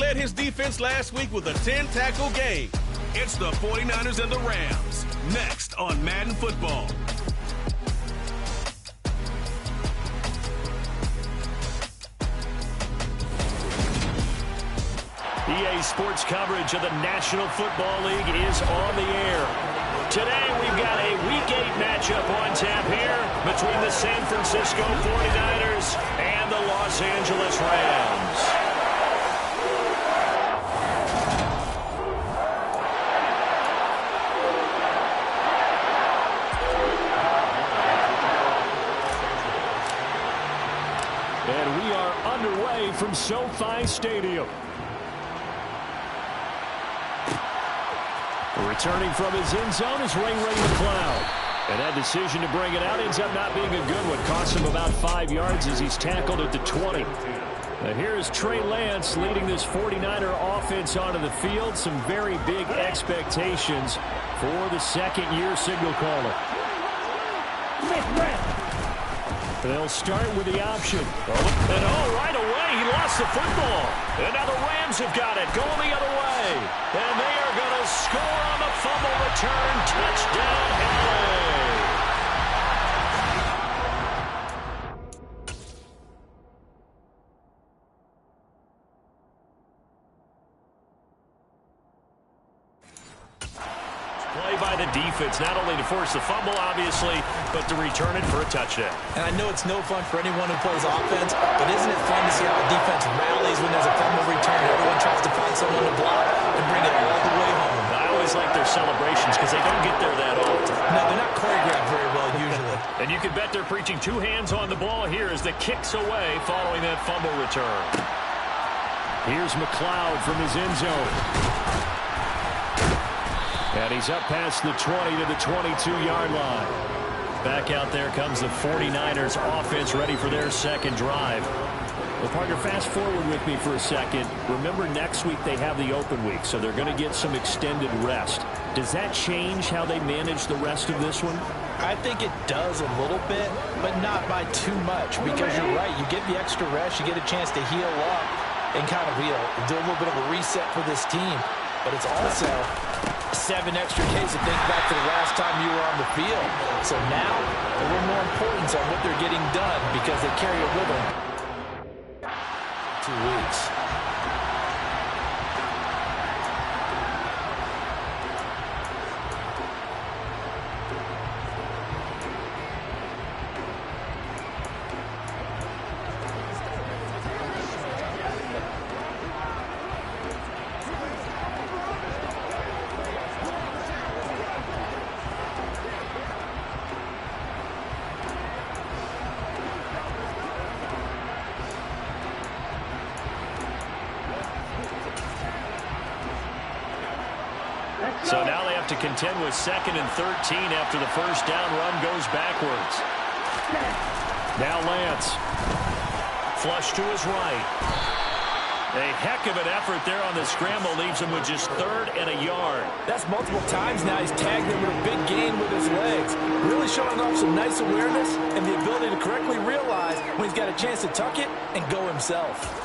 led his defense last week with a 10-tackle game. It's the 49ers and the Rams, next on Madden Football. EA Sports coverage of the National Football League is on the air. Today we've got a Week 8 matchup on tap here between the San Francisco 49ers and the Los Angeles Rams. And we are underway from SoFi Stadium. Returning from his end zone is Ray McCloud. And that decision to bring it out ends up not being a good one. Costs him about 5 yards as he's tackled at the 20. Now here is Trey Lance leading this 49er offense onto the field. Some very big expectations for the second-year signal caller. They'll start with the option. And right away, he lost the football. And now the Rams have got it, going the other way. And they are going to score on the fumble return. Touchdown, LA. Play by the defense, not only to force the fumble, obviously, but to return it for a touchdown. And I know it's no fun for anyone who plays offense, but isn't it fun to see how the defense rallies when there's a fumble return? Everyone tries to find someone to block and bring it all the way home. I always like their celebrations because they don't get there that often. No, they're not choreographed very well usually. And you can bet they're preaching two hands on the ball here as the kick's away following that fumble return. Here's McCloud from his end zone. And he's up past the 20 to the 22-yard line. Back out there comes the 49ers offense ready for their second drive. Well, partner, fast forward with me for a second. Remember, next week they have the open week, so they're going to get some extended rest. Does that change how they manage the rest of this one? I think it does a little bit, but not by too much, because you're right. You get the extra rest, you get a chance to heal up and kind of do a little bit of a reset for this team. But it's also 7 extra days to think back to the last time you were on the field. So now, a little more importance on what they're getting done because they carry it with them. 2 weeks. So now they have to contend with 2nd and 13 after the first down run goes backwards. Now Lance. Flush to his right. A heck of an effort there on the scramble leaves him with just 3rd and a yard. That's multiple times now he's tagged him with a big gain with his legs. Really showing off some nice awareness and the ability to correctly realize when he's got a chance to tuck it and go himself.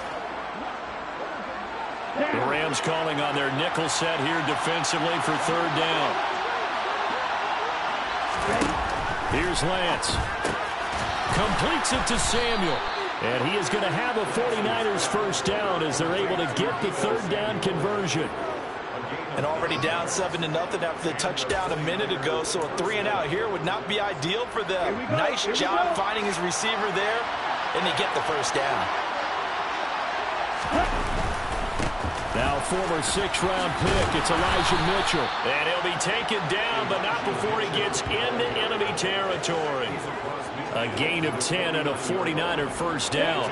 The Rams calling on their nickel set here defensively for 3rd down. Here's Lance. Completes it to Samuel. And he is going to have a 49ers first down as they're able to get the 3rd down conversion. And already down 7-0 after the touchdown a minute ago, so a 3 and out here would not be ideal for them. Nice job finding his receiver there, and they get the first down. Now former 6th-round pick, it's Elijah Mitchell. And he'll be taken down, but not before he gets into enemy territory. A gain of 10 and a 49er first down.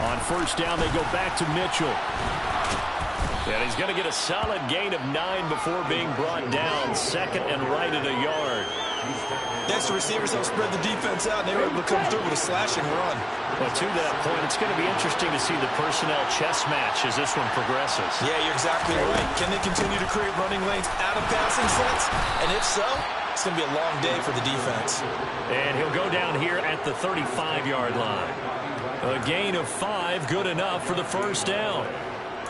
On first down, they go back to Mitchell. And he's going to get a solid gain of 9 before being brought down. 2nd and right at a yard. Next, the receivers help spread the defense out, and they were able to come through with a slashing run. Well, to that point, it's going to be interesting to see the personnel chess match as this one progresses. Yeah, you're exactly right. Can they continue to create running lanes out of passing sets? And if so, it's going to be a long day for the defense. And he'll go down here at at the 35-yard line. A gain of 5, good enough for the first down.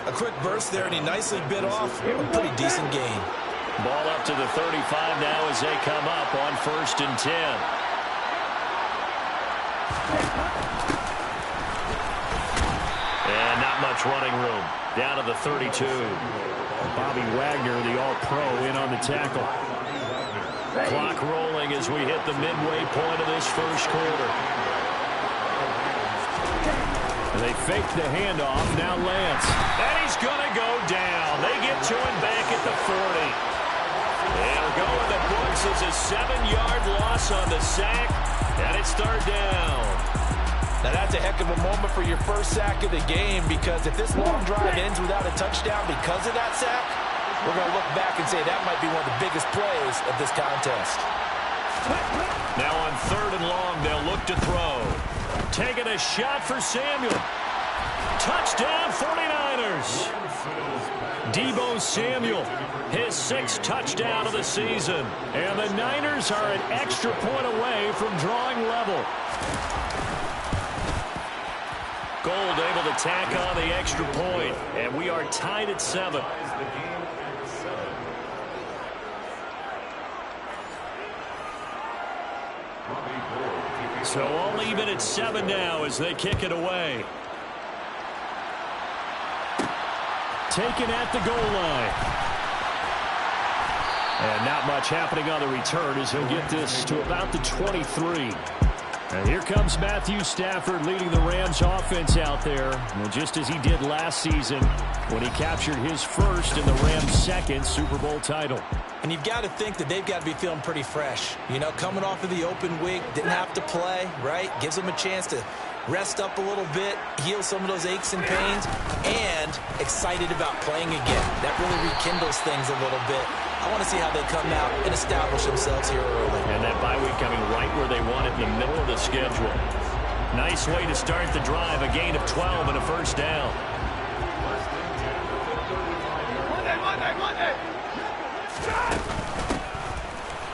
A quick burst there, and he nicely bit off a pretty decent gain. Ball up to the 35 now as they come up on 1st and 10. And not much running room. Down to the 32. Bobby Wagner, the All-Pro, in on the tackle. Clock rolling as we hit the midway point of this first quarter. And they fake the handoff. Now Lance. And he's going to go down. They get to him back at the 40. They'll go in the books as a 7-yard loss on the sack. And it's 3rd down. Now that's a heck of a moment for your first sack of the game, because if this long drive ends without a touchdown because of that sack, we're going to look back and say that might be one of the biggest plays of this contest. Now on 3rd and long, they'll look to throw. Taking a shot for Samuel. Touchdown 49ers. Deebo Samuel, his 6th touchdown of the season. And the Niners are an extra point away from drawing level. Gold able to tack on the extra point, and we are tied at 7. So all even at 7 now as they kick it away. Taken at the goal line. And not much happening on the return as he'll get this to about the 23. And here comes Matthew Stafford leading the Rams offense out there. And just as he did last season when he captured his first and the Rams' second Super Bowl title. And you've got to think that they've got to be feeling pretty fresh. You know, coming off of the open week, didn't have to play, right? Gives them a chance to rest up a little bit, heal some of those aches and pains, and excited about playing again. That really rekindles things a little bit. I want to see how they come out and establish themselves here early. And that bye week coming right where they want it, in the middle of the schedule. Nice way to start the drive, a gain of 12 and a first down.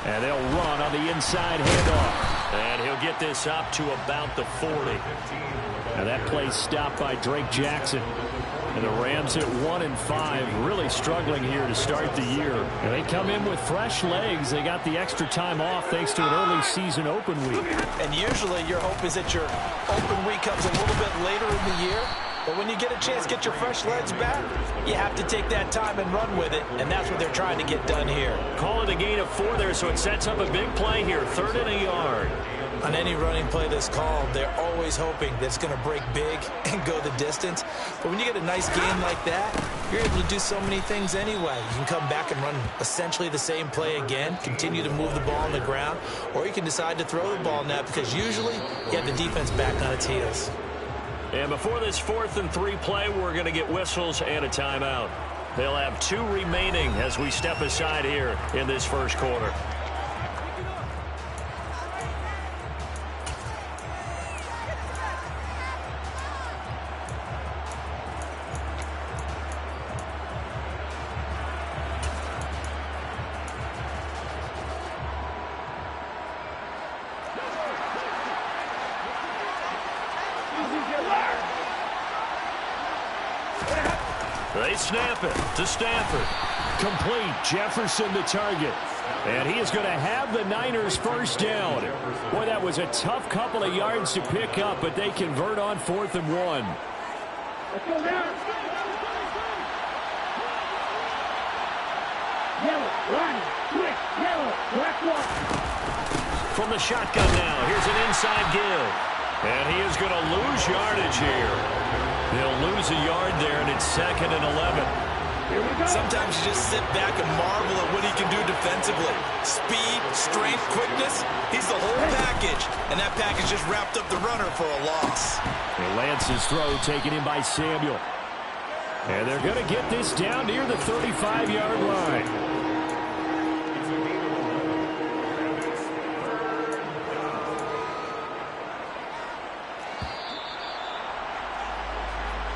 And they'll run on the inside handoff. And he'll get this up to about the 40. Now that play stopped by Drake Jackson. And the Rams at 1-5, really struggling here to start the year. And they come in with fresh legs. They got the extra time off thanks to an early season open week. And usually your hope is that your open week comes a little bit later in the year. But when you get a chance to get your fresh legs back, you have to take that time and run with it. And that's what they're trying to get done here. Call it a gain of 4 there, so it sets up a big play here. 3rd and a yard. On any running play that's called, they're always hoping that it's going to break big and go the distance. But when you get a nice game like that, you're able to do so many things anyway. You can come back and run essentially the same play again, continue to move the ball on the ground, or you can decide to throw the ball now because usually you have the defense back on its heels. And before this 4th and 3 play, we're going to get whistles and a timeout. They'll have 2 remaining as we step aside here in this first quarter. They snap it to Stafford. Complete. Jefferson the target. And he is going to have the Niners first down. Boy, that was a tough couple of yards to pick up, but they convert on 4th and 1. Let's go now. Yellow, run, quick, yellow, black one. From the shotgun now, here's an inside give. And he is going to lose yardage here. They'll lose a yard there, and it's 2nd and 11. Sometimes you just sit back and marvel at what he can do defensively. Speed, strength, quickness, he's the whole package. And that package just wrapped up the runner for a loss. And Lance's throw taken in by Samuel. And they're going to get this down near the 35-yard line.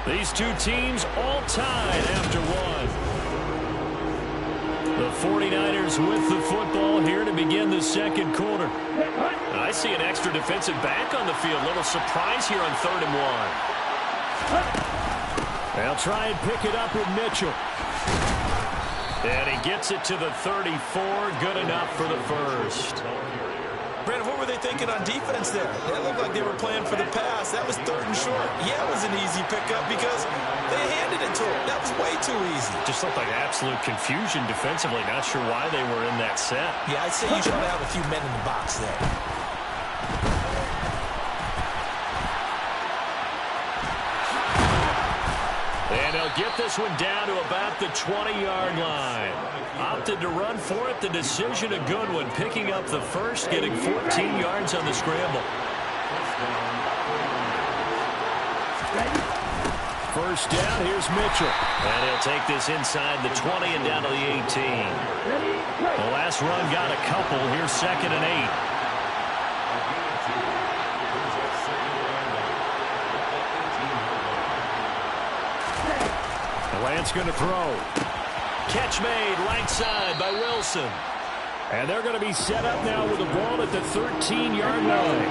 These two teams all tied after one. The 49ers with the football here to begin the second quarter. I see an extra defensive back on the field. Little surprise here on 3rd and 1. They'll try and pick it up with Mitchell. And he gets it to the 34. Good enough for the first. Brandon, what were they thinking on defense there? It looked like they were playing for the pass. That was 3rd and short. Yeah, it was an easy pickup because they handed it to him. That was way too easy. Just looked like absolute confusion defensively. Not sure why they were in that set. Yeah, I'd say you should have a few men in the box there. And they'll get this one down to about the 20-yard line. Opted to run for it. The decision a good one. Picking up the first, getting 14 yards on the scramble. First down, here's Mitchell. And he'll take this inside the 20 and down to the 18. The last run got a couple. Here's 2nd and 8. Lance going to throw. Catch made right side by Wilson. And they're going to be set up now with the ball at the 13-yard line.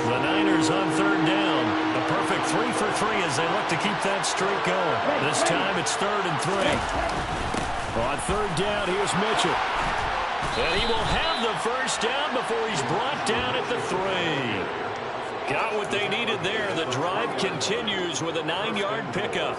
The Niners on 3rd down. A perfect 3 for 3 as they look to keep that streak going. This time it's 3rd and 3. On 3rd down, here's Mitchell. And he will have the first down before he's brought down at the 3. Got what they needed there. The drive continues with a 9-yard pickup.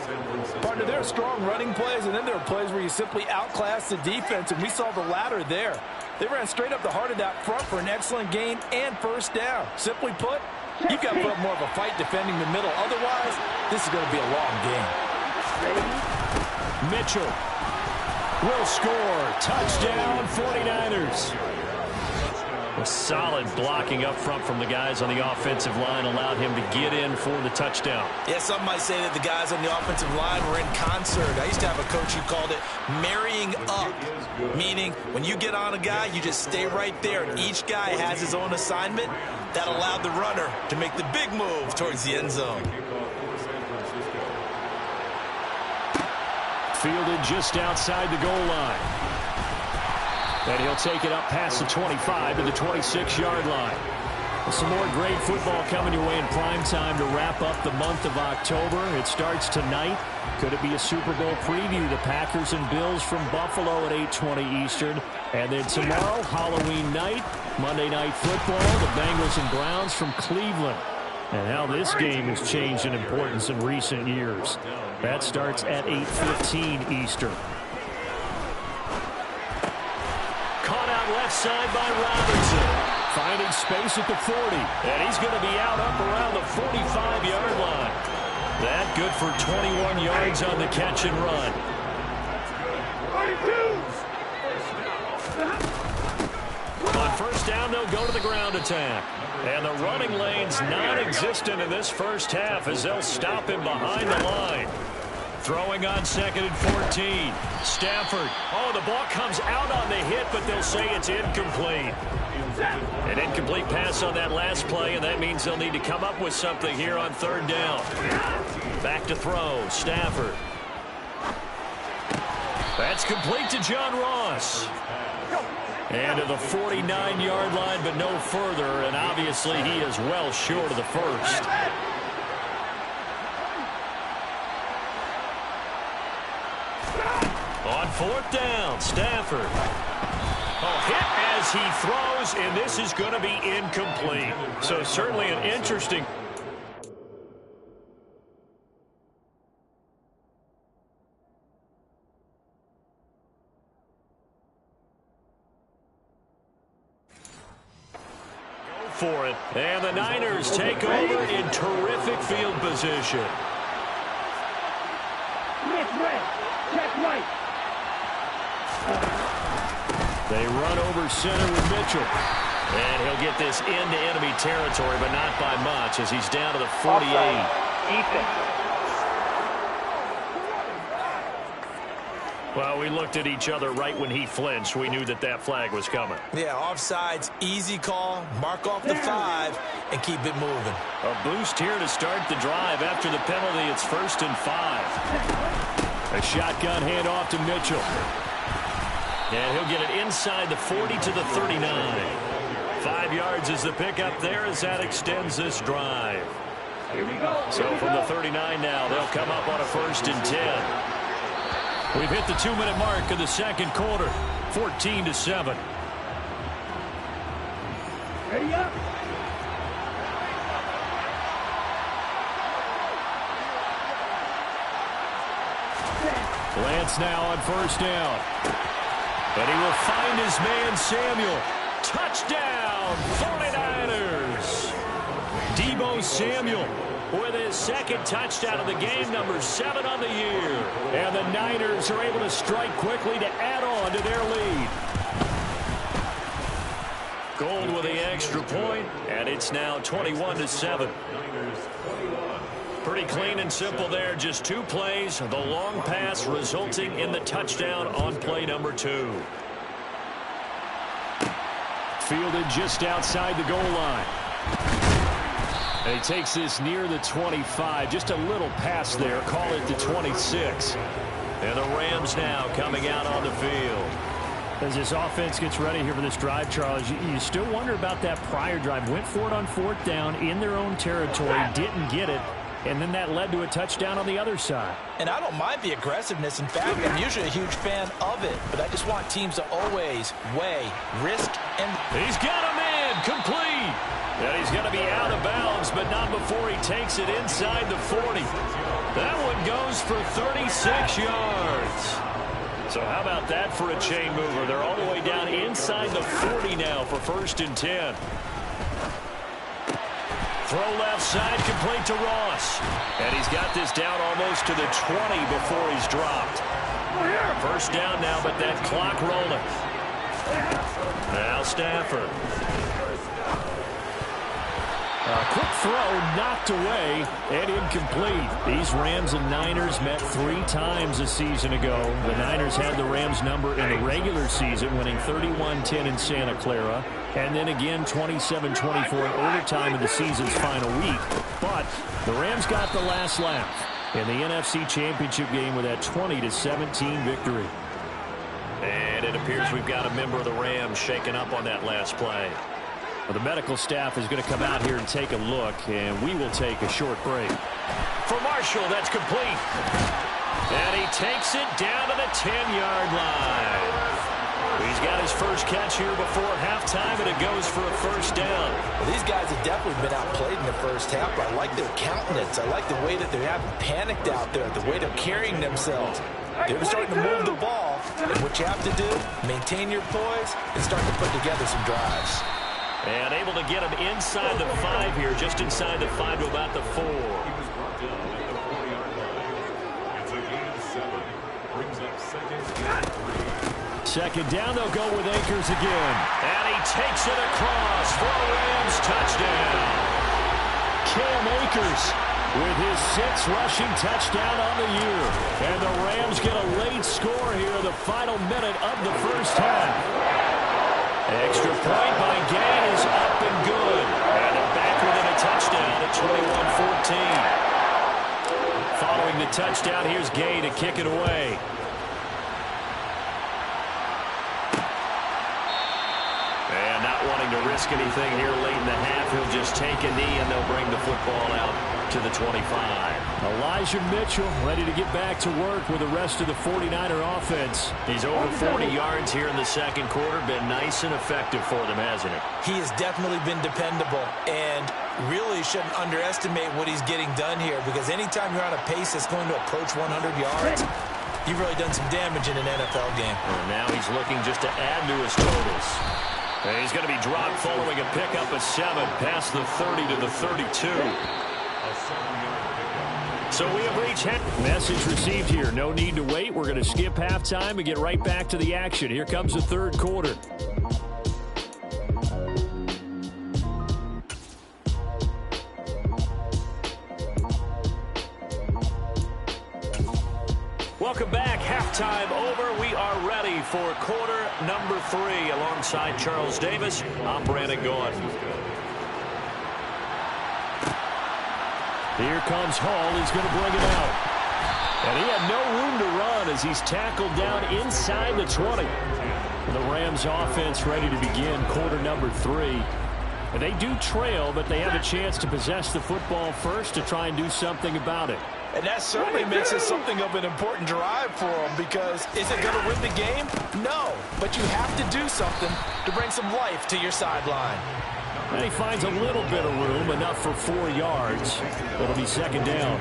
Partner, there are strong running plays, and then there are plays where you simply outclass the defense, and we saw the latter there. They ran straight up the heart of that front for an excellent gain and first down. Simply put, you've got to put up more of a fight defending the middle. Otherwise, this is going to be a long game. Mitchell will score. Touchdown, 49ers. A solid blocking up front from the guys on the offensive line allowed him to get in for the touchdown. Yeah, some might say that the guys on the offensive line were in concert. I used to have a coach who called it marrying up, meaning when you get on a guy, you just stay right there, and each guy has his own assignment. That allowed the runner to make the big move towards the end zone. Fielded just outside the goal line. And he'll take it up past the 25 to the 26-yard line. Some more great football coming your way in prime time to wrap up the month of October. It starts tonight. Could it be a Super Bowl preview? The Packers and Bills from Buffalo at 8:20 Eastern. And then tomorrow, Halloween night, Monday Night Football, the Bengals and Browns from Cleveland. And how this game has changed in importance in recent years. That starts at 8:15 Eastern. Left side by Robinson. Finding space at the 40. And he's going to be out up around the 45-yard line. That good for 21 yards on the catch and run. 42. On first down, they'll go to the ground attack. And the running lane's non-existent in this first half as they'll stop him behind the line. Throwing on 2nd and 14. Stafford. Oh, the ball comes out on the hit, but they'll say it's incomplete. An incomplete pass on that last play, and that means they'll need to come up with something here on 3rd down. Back to throw. Stafford. That's complete to John Ross. And to the 49-yard line, but no further, and obviously he is well short of the first. On 4th down, Stafford. Hit as he throws, and this is going to be incomplete. So certainly an interesting... Go for it. And the Niners take over in terrific field position. Check right. They run over center with Mitchell. And he'll get this into enemy territory, but not by much as he's down to the 48. Well, we looked at each other right when he flinched. We knew that that flag was coming. Yeah, offsides, easy call, mark off the 5, and keep it moving. A boost here to start the drive. After the penalty, it's 1st and 5. A shotgun handoff to Mitchell. And he'll get it inside the 40 to the 39. 5 yards is the pickup there as that extends this drive. Here we go. So from the 39 now, they'll come up on a 1st and 10. We've hit the 2-minute mark of the second quarter, 14-7. Ready up. Lance now on 1st down. And he will find his man Samuel. Touchdown, 49ers. Deebo Samuel with his 2nd touchdown of the game, number 7 on the year. And the Niners are able to strike quickly to add on to their lead. Gold with the extra point, and it's now 21-7. Pretty clean and simple there. Just 2 plays. The long pass resulting in the touchdown on play number 2. Fielded just outside the goal line. And he takes this near the 25. Just a little pass there. Call it the 26. And the Rams now coming out on the field. As this offense gets ready here for this drive, Charles, you still wonder about that prior drive. Went for it on 4th down in their own territory. Didn't get it. And then that led to a touchdown on the other side. And I don't mind the aggressiveness. In fact, I'm usually a huge fan of it. But I just want teams to always weigh risk and... He's got him in. Complete. And he's going to be out of bounds, but not before he takes it inside the 40. That one goes for 36 yards. So how about that for a chain mover? They're all the way down inside the 40 now for 1st and 10. Throw left side, complete to Ross. And he's got this down almost to the 20 before he's dropped. 1st down now, but that clock rolling. Now Stafford. A quick throw knocked away and incomplete. These Rams and Niners met 3 times a season ago. The Niners had the Rams number in the regular season, winning 31-10 in Santa Clara. And then again 27-24 in overtime in the season's final week. But the Rams got the last laugh in the NFC Championship game with that 20-17 victory. And it appears we've got a member of the Rams shaking up on that last play. Well, the medical staff is going to come out here and take a look, and we will take a short break. For Marshall, that's complete. And he takes it down to the 10-yard line. He's got his first catch here before halftime, and it goes for a 1st down. Well, these guys have definitely been outplayed in the first half, but I like their countenance. I like the way that they're having panicked out there, the way they're carrying themselves. They're starting to move the ball, and what you have to do, maintain your poise and start to put together some drives. And able to get him inside the 5 here, just inside the 5 to about the 4. Second down, they'll go with Akers again. And he takes it across for a Rams touchdown. Cam Akers with his 6th rushing touchdown on the year. And the Rams get a late score here in the final minute of the first half. Extra point by Gay is up and good. And they're back within a touchdown at 21-14. Following the touchdown, here's Gay to kick it away. And not wanting to risk anything here late in the half, he'll just take a knee and they'll bring the football out to the 25. Elijah Mitchell ready to get back to work with the rest of the 49er offense. He's over 40 yards here in the second quarter. Been nice and effective for them, hasn't it? He has definitely been dependable, and really shouldn't underestimate what he's getting done here, because anytime you're on a pace that's going to approach 100 yards, you've really done some damage in an NFL game. And now he's looking just to add to his totals. And he's going to be dropped following a pickup of 7 past the 30 to the 32. So we have reached message received here. No need to wait. We're going to skip halftime and get right back to the action. Here comes the third quarter. Welcome back. Halftime over. We are ready for quarter number 3. Alongside Charles Davis, I'm Brandon Gaudin. Here comes Hall. He's going to bring it out. And he had no room to run as he's tackled down inside the 20. The Rams offense ready to begin quarter number 3. And they do trail, but they have a chance to possess the football first to try and do something about it. And that certainly makes it something of an important drive for them, because is it going to win the game? No, but you have to do something to bring some life to your sideline. And he finds a little bit of room, enough for 4 yards. It'll be second down.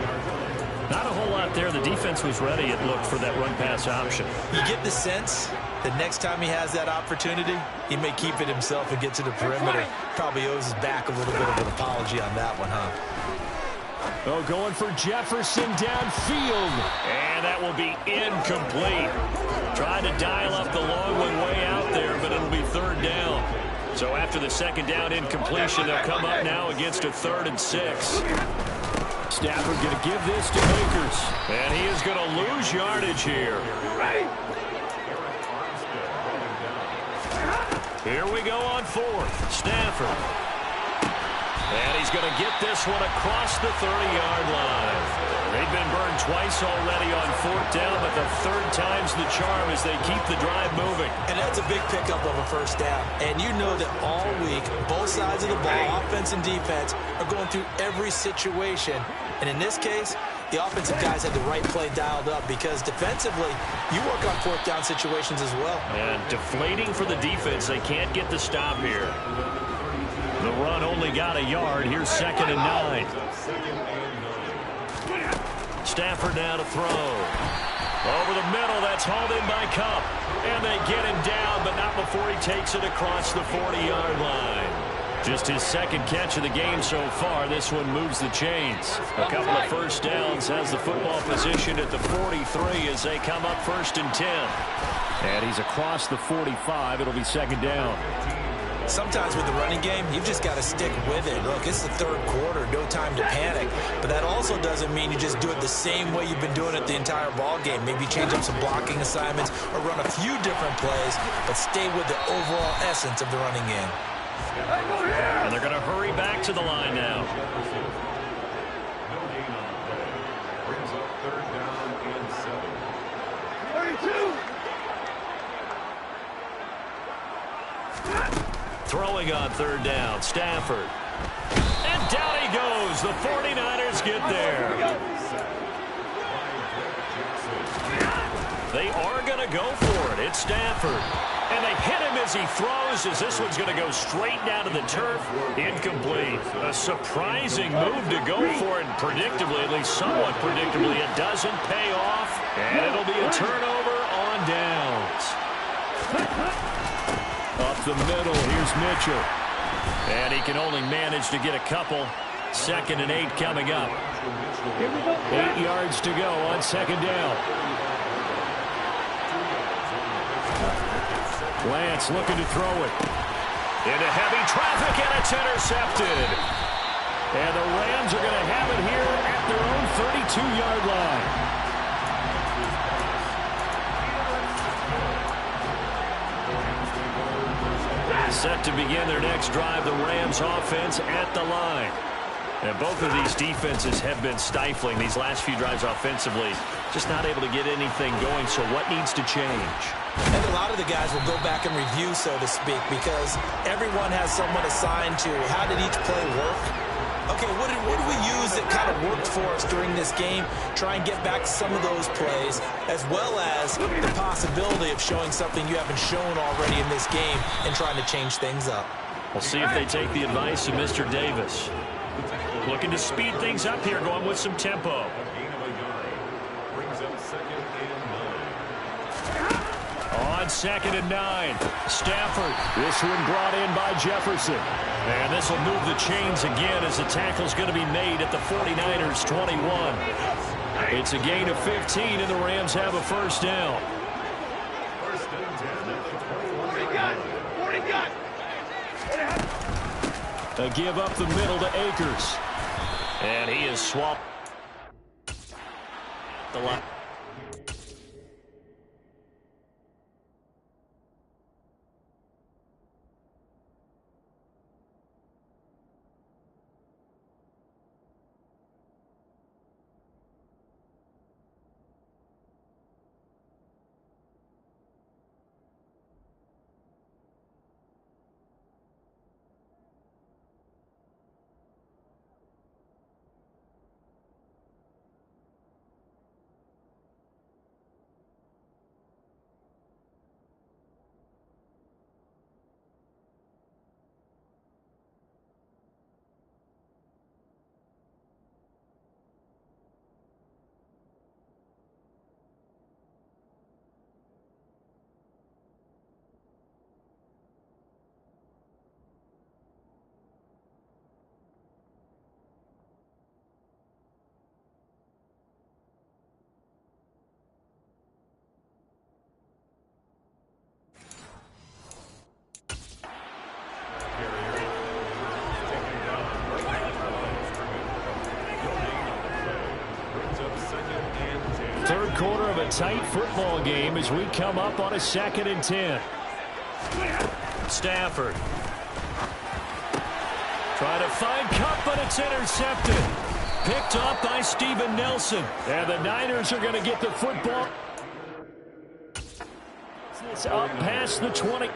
Not a whole lot there. The defense was ready, it looked, for that run-pass option. You get the sense that next time he has that opportunity, he may keep it himself and get to the perimeter. Probably owes his back a little bit of an apology on that one, huh? Oh, going for Jefferson downfield. And that will be incomplete. Trying to dial up the long one way out there, but it'll be third down. So after the second down incompletion, they'll come up now against a 3rd and 6. Stafford going to give this to Akers. And he is going to lose yardage here. Here we go on 4th. Stafford. And he's going to get this one across the 30-yard line. They've been burned twice already on 4th down, but the 3rd time's the charm as they keep the drive moving. And that's a big pickup of a first down. And you know that all week, both sides of the ball, offense and defense, are going through every situation. And in this case, the offensive guys had the right play dialed up, because defensively, you work on 4th down situations as well. And deflating for the defense. They can't get the stop here. The run only got a yard. Here's 2nd and 9. Stafford now to throw. Over the middle, that's hauled in by Kupp. And they get him down, but not before he takes it across the 40-yard line. Just his 2nd catch of the game so far. This one moves the chains. A couple of first downs, has the football positioned at the 43 as they come up 1st and 10. And he's across the 45. It'll be 2nd down. Sometimes with the running game, you've just got to stick with it. Look, it's the 3rd quarter, no time to panic. But that also doesn't mean you just do it the same way you've been doing it the entire ball game. Maybe change up some blocking assignments or run a few different plays, but stay with the overall essence of the running game. And they're going to hurry back to the line now. Throwing on 3rd down, Stafford. And down he goes. The 49ers get there. They are going to go for it. It's Stafford. And they hit him as he throws, as this one's going to go straight down to the turf. Incomplete. A surprising move to go for it. Predictably, at least somewhat predictably, it doesn't pay off. And it'll be a turnover on downs. Up the middle, here's Mitchell. And he can only manage to get a couple. 2nd and 8 coming up. 8 yards to go on 2nd down. Lance looking to throw it. Into heavy traffic, and it's intercepted. And the Rams are going to have it here at their own 32-yard line. Set to begin their next drive, the Rams offense at the line. And both of these defenses have been stifling these last few drives offensively. Just not able to get anything going, so what needs to change? And a lot of the guys will go back and review, so to speak, because everyone has someone assigned to how did each play work. Okay, what did we use that kind of worked for us during this game? Try and get back to some of those plays, as well as the possibility of showing something you haven't shown already in this game and trying to change things up. We'll see if they take the advice of Mr. Davis. Looking to speed things up here, going with some tempo. On 2nd and 9, Stafford. This one brought in by Jefferson. And this will move the chains again as the tackle's going to be made at the 49ers 21. It's a gain of 15, and the Rams have a first down. A give up the middle to Akers. And he is swapped. The line. third quarter of a tight football game as we come up on a 2nd and 10. Stafford. Trying to find Kupp, but it's intercepted. Picked up by Steven Nelson. And the Niners are going to get the football. It's up past the 20.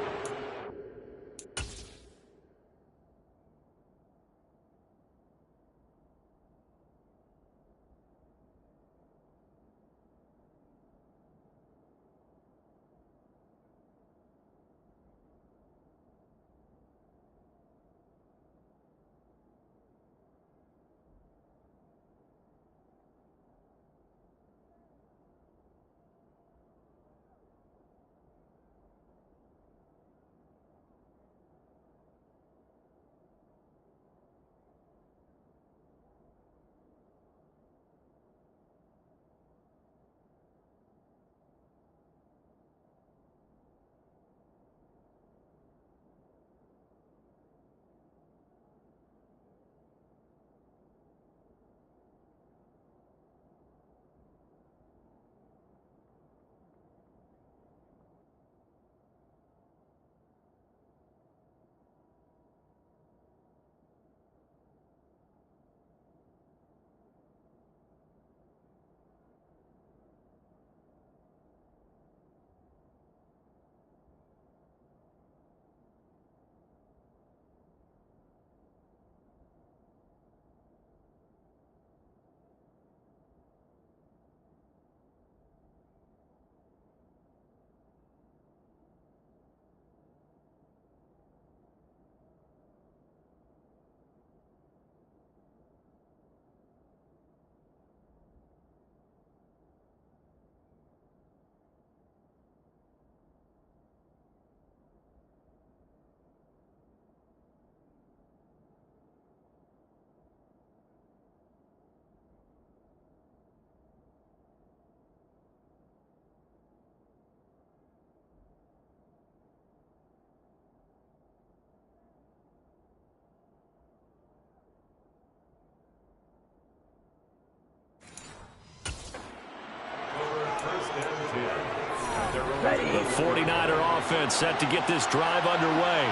The 49er offense set to get this drive underway.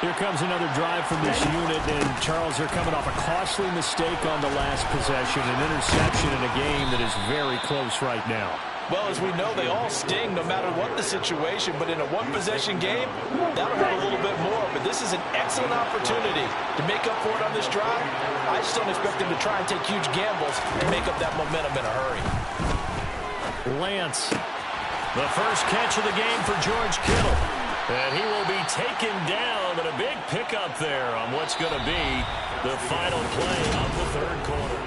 Here comes another drive from this unit, and Charles, they're coming off a costly mistake on the last possession, an interception in a game that is very close right now. Well, as we know, they all sting no matter what the situation, but in a one-possession game, that'll hurt a little bit more. But this is an excellent opportunity to make up for it on this drive. I just don't expect them to try and take huge gambles and make up that momentum in a hurry. Lance, the first catch of the game for George Kittle. And he will be taken down, but a big pickup there on what's going to be the final play of the third quarter.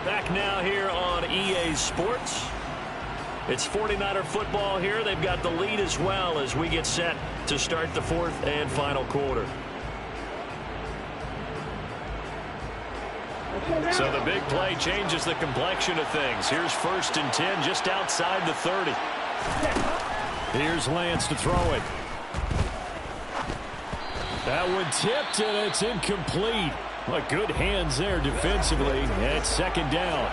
Back now here on EA Sports. It's 49er football here. They've got the lead as well as we get set to start the fourth and final quarter. So the big play changes the complexion of things. Here's 1st and 10 just outside the 30. Here's Lance to throw it. That one tipped, and it's incomplete. Well, good hands there defensively. And it's 2nd down.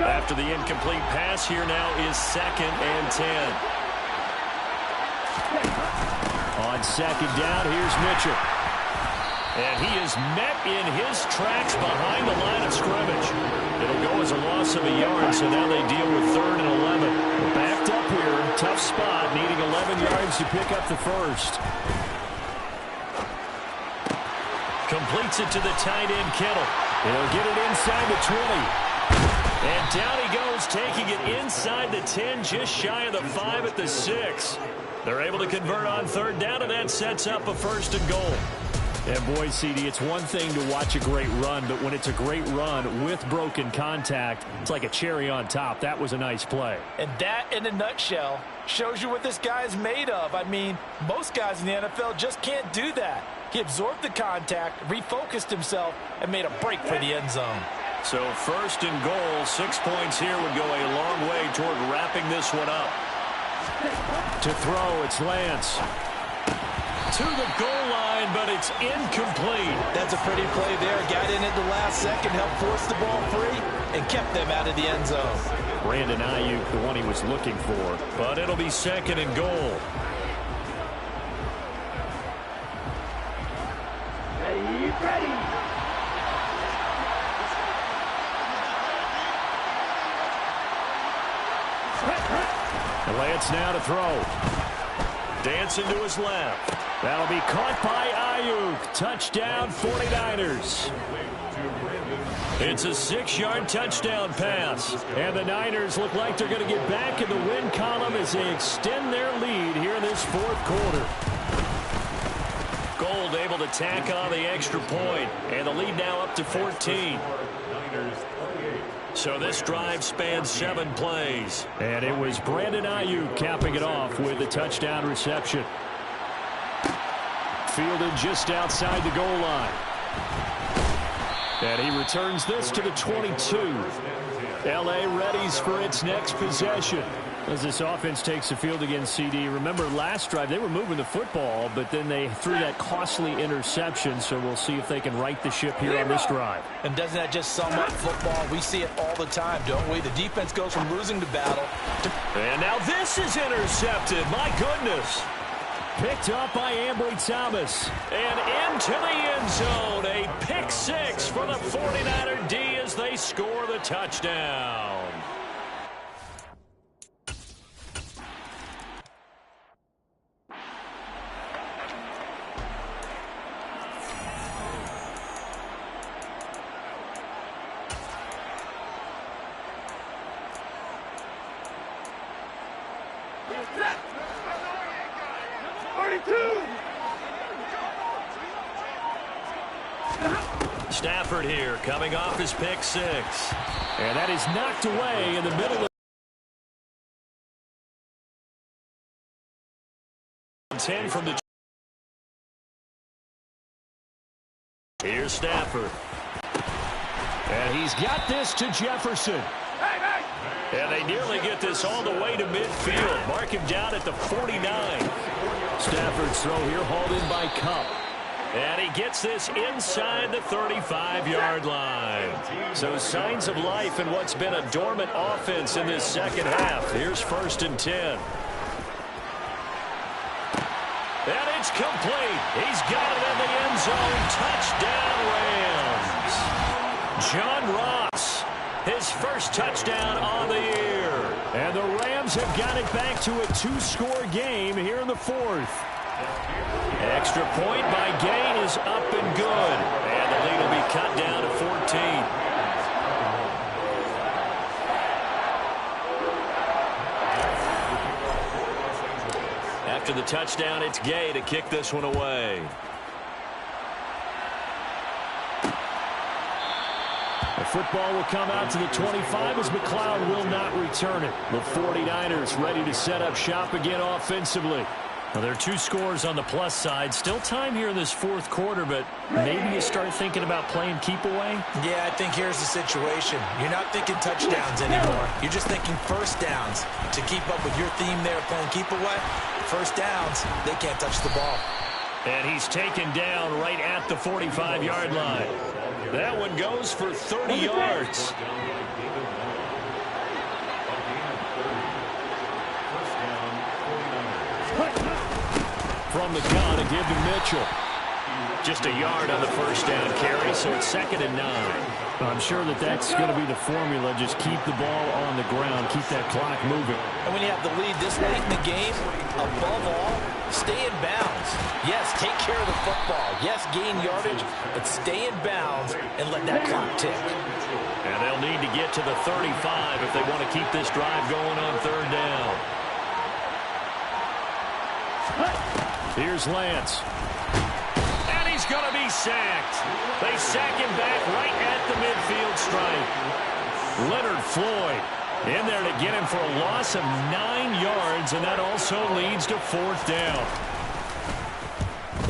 After the incomplete pass, here now is 2nd and 10. On 2nd down, here's Mitchell. And he is met in his tracks behind the line of scrimmage. It'll go as a loss of a yard, so now they deal with 3rd and 11. We're backed up here, tough spot, needing 11 yards to pick up the first. Completes it to the tight end, Kittle. He'll get it inside the 20. And down he goes, taking it inside the 10, just shy of the 5 at the 6. They're able to convert on 3rd down, and that sets up a 1st and goal. And boy, CD, it's one thing to watch a great run, but when it's a great run with broken contact, it's like a cherry on top. That was a nice play. And that, in a nutshell, shows you what this guy is made of. I mean, most guys in the NFL just can't do that. He absorbed the contact, refocused himself, and made a break for the end zone. So 1st and goal, 6 points here would go a long way toward wrapping this one up. To throw, it's Lance. To the goal line, but it's incomplete. That's a pretty play there. Got in at the last second, helped force the ball free, and kept them out of the end zone. Brandon Ayuk, the one he was looking for. But it'll be 2nd and goal. Ready. Lance now to throw. Dancing to his left. That'll be caught by Ayuk. Touchdown, 49ers. It's a 6-yard touchdown pass. And the Niners look like they're going to get back in the win column as they extend their lead here in this 4th quarter. Gold able to tack on the extra point. And the lead now up to 14. So this drive spans 7 plays. And it was Brandon Ayuk capping it off with a touchdown reception. Fielded just outside the goal line. And he returns this to the 22. L.A. readies for its next possession. As this offense takes the field against CD. Remember last drive they were moving the football, but then they threw that costly interception, so we'll see if they can right the ship here on this drive. And doesn't that just sum up football? We see it all the time, don't we? The defense goes from losing to battle to... And now this is intercepted. My goodness. Picked up by Ambry Thomas. And into the end zone. A pick 6 for the 49er D as they score the touchdown. Stafford here coming off his pick 6. And that is knocked away in the middle of 10 from the... Here's Stafford. And he's got this to Jefferson. And they nearly get this all the way to midfield. Mark him down at the 49. Stafford's throw here hauled in by Kupp. And he gets this inside the 35-yard line. So signs of life in what's been a dormant offense in this second half. Here's 1st and 10. And it's complete. He's got it in the end zone. Touchdown, Rams. John Ross, his first touchdown on the year. And the Rams have got it back to a 2-score game here in the 4th. Extra point by Gay is up and good. And the lead will be cut down to 14. After the touchdown, it's Gay to kick this one away. The football will come out to the 25 as McLeod will not return it. The 49ers ready to set up shop again offensively. Well, there are 2 scores on the plus side. Still time here in this 4th quarter, but maybe you start thinking about playing keep away? Yeah, I think here's the situation. You're not thinking touchdowns anymore. You're just thinking first downs. To keep up with your theme there, playing keep away, first downs, they can't touch the ball. And he's taken down right at the 45-yard line. That one goes for 30 yards. From the gun, a give to Mitchell. Just a yard on the first down carry, so it's 2nd and 9. I'm sure that's going to be the formula. Just keep the ball on the ground, keep that clock moving. And when you have the lead this late in the game, above all, stay in bounds. Yes, take care of the football. Yes, gain yardage, but stay in bounds and let that clock tick. And they'll need to get to the 35 if they want to keep this drive going on 3rd down. Here's Lance. And he's going to be sacked. They sack him back right at the midfield stripe. Leonard Floyd in there to get him for a loss of 9 yards, and that also leads to 4th down.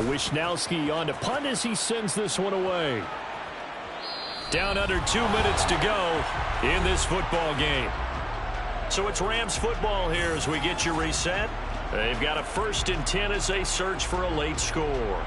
Wishnowski on to punt as he sends this one away. Down under 2 minutes to go in this football game. So it's Rams football here as we get you reset. They've got a 1st and 10 as they search for a late score.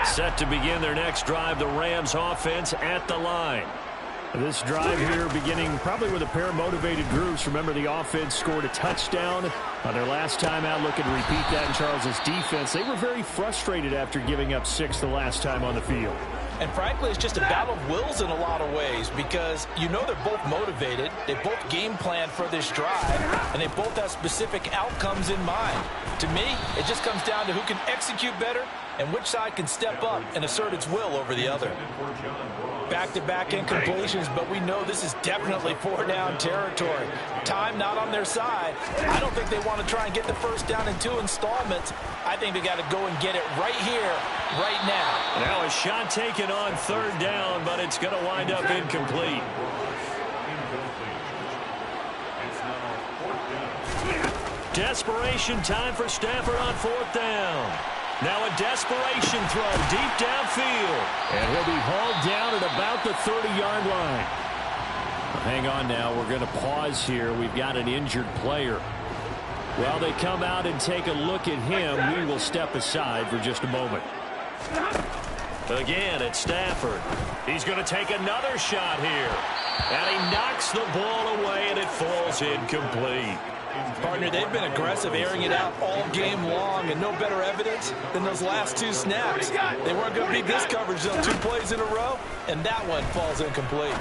Set to begin their next drive, the Rams offense at the line. This drive here beginning probably with a pair of motivated groups. Remember, the offense scored a touchdown on their last time out. Looking to repeat that in Charles' defense. They were very frustrated after giving up 6 the last time on the field. And frankly, it's just a battle of wills in a lot of ways because you know they're both motivated. They both game plan for this drive, and they both have specific outcomes in mind. To me, it just comes down to who can execute better and which side can step up and assert its will over the other. Back-to-back incompletions, but we know this is definitely 4-down territory. Time not on their side. I don't think they want to try and get the first down in 2 installments. I think they got to go and get it right here, right now. Now a shot taken on 3rd down, but it's going to wind up incomplete. Desperation time for Stafford on 4th down. Now a desperation throw deep downfield. And he'll be hauled down at about the 30-yard line. Hang on now. We're going to pause here. We've got an injured player. While they come out and take a look at him, we will step aside for just a moment. Again, it's Stafford. He's going to take another shot here. And he knocks the ball away, and it falls incomplete. Partner, they've been aggressive, airing it out all game long, and no better evidence than those last 2 snaps. They weren't going to beat this coverage on 2 plays in a row, and that one falls incomplete.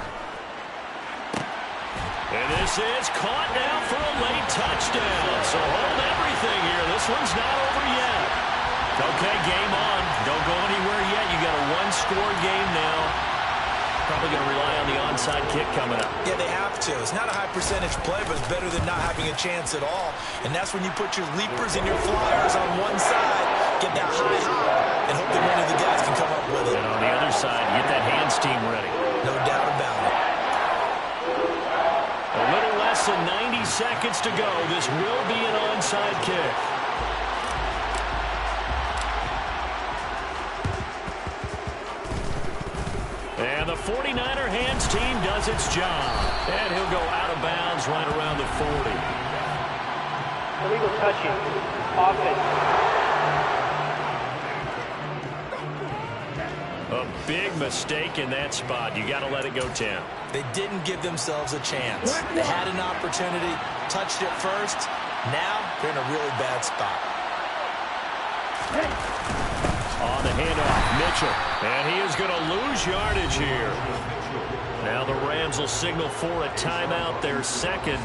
And this is caught now for a late touchdown. So hold everything here. This one's not over yet. Okay, game on. Don't go anywhere yet. You got a 1-score game now. Probably going to rely on the onside kick coming up. Yeah, they have to. It's not a high percentage play, but it's better than not having a chance at all. And that's when you put your leapers and your flyers on one side, get that high hop, and hope that one of the guys can come up with it. And on the other side, get that hands team ready. No doubt about it. A little less than 90 seconds to go. This will be an onside kick. And the 49er hands team does its job. And he'll go out of bounds right around the 40. Illegal touching. Offense. A big mistake in that spot. You got to let it go, Tim. They didn't give themselves a chance. They had an opportunity, touched it first. Now they're in a really bad spot. On the handoff, Mitchell. And he is going to lose yardage here. Now the Rams will signal for a timeout, their second,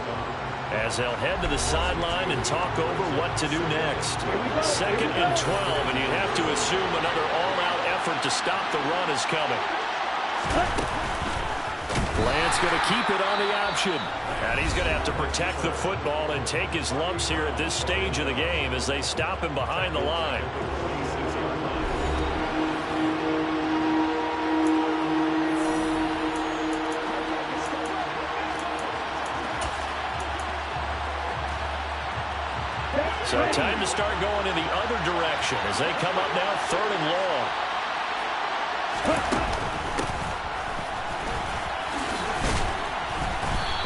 as they'll head to the sideline and talk over what to do next. 2nd and 12, and you'd have to assume another all-out effort to stop the run is coming. Lance going to keep it on the option. And he's going to have to protect the football and take his lumps here at this stage of the game as they stop him behind the line. So time to start going in the other direction as they come up now 3rd and long.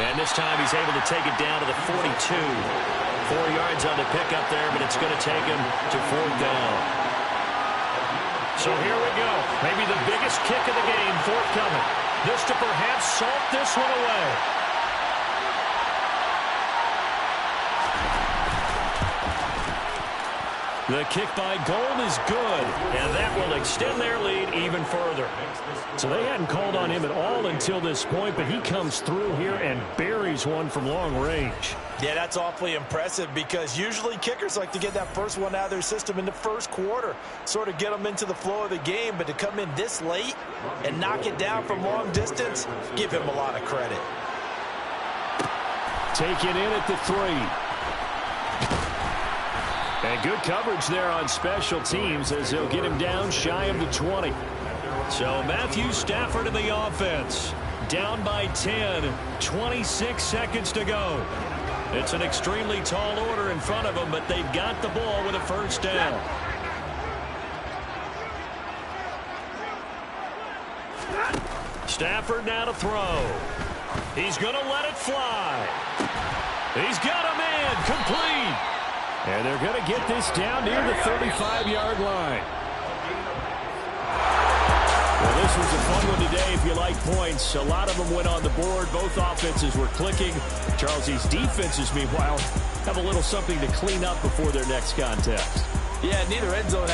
And this time he's able to take it down to the 42. 4 yards on the pickup there, but it's going to take him to 4th down. So here we go. Maybe the biggest kick of the game forthcoming. This to perhaps salt this one away. The kick by Gold is good, and that will extend their lead even further. So they hadn't called on him at all until this point, but he comes through here and buries one from long range. Yeah, that's awfully impressive because usually kickers like to get that first one out of their system in the first quarter, sort of get them into the flow of the game, but to come in this late and knock it down from long distance, give him a lot of credit. Taken in at the 3. And good coverage there on special teams as they'll get him down shy of the 20. So Matthew Stafford in the offense. Down by 10. 26 seconds to go. It's an extremely tall order in front of them, but they've got the ball with a first down. Stafford now to throw. He's going to let it fly. He's got a man complete. And they're going to get this down near the 35-yard line. Well, this was a fun one today if you like points. A lot of them went on the board. Both offenses were clicking. Charles, these defenses, meanwhile, have a little something to clean up before their next contest. Yeah, neither end zone